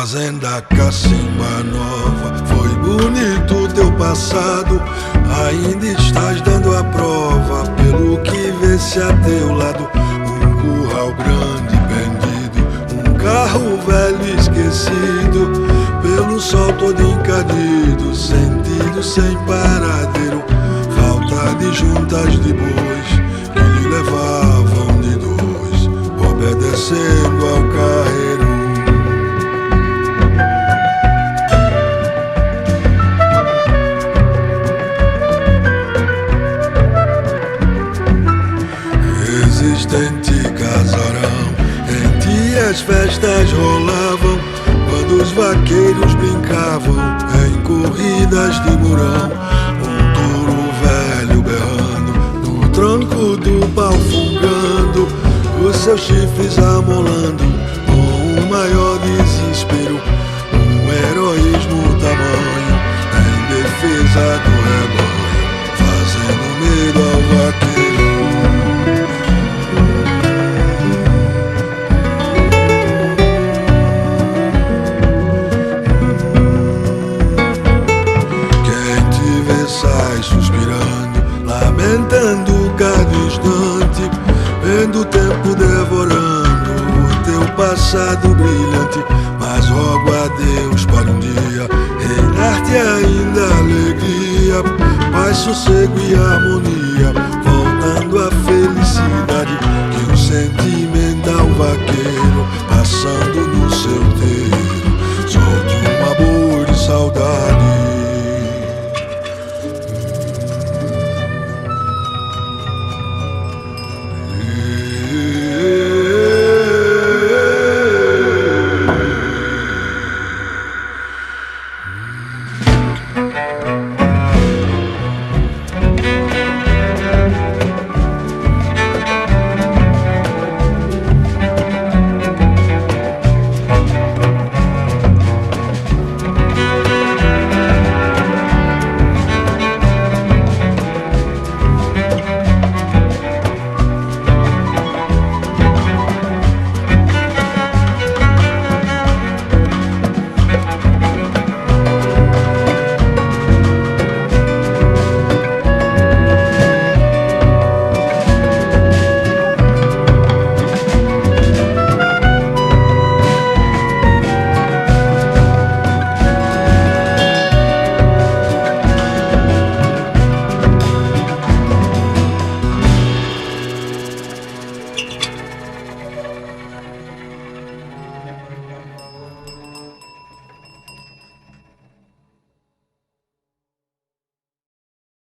Fazenda Cacimba Nova, foi bonito teu passado. Ainda estás dando a prova, pelo que vê-se a teu lado. Um curral grande pendido, um carro velho esquecido, pelo sol todo encardido, sentido sem paradeiro. Falta de juntas de bois que lhe levavam de dois, obedecendo ao carreiro. Resistente casarão, em ti as festas rolavam, quando os vaqueiros brincavam em corridas de murão. Um touro velho berrando, no tronco do pau fungando, os seus chifres amolando, com o maior desespero, um heroísmo tamanho, em defesa do rebanho, fazendo medo ao vaqueiro. Sai suspirando, lamentando cada instante, vendo o tempo devorando o teu passado brilhante. Mas rogo a Deus para um dia reinar-te ainda alegria, paz, sossego e harmonia, voltando à felicidade que um sentimental vaqueiro, passando no seu terreiro, solte um amor de saudade.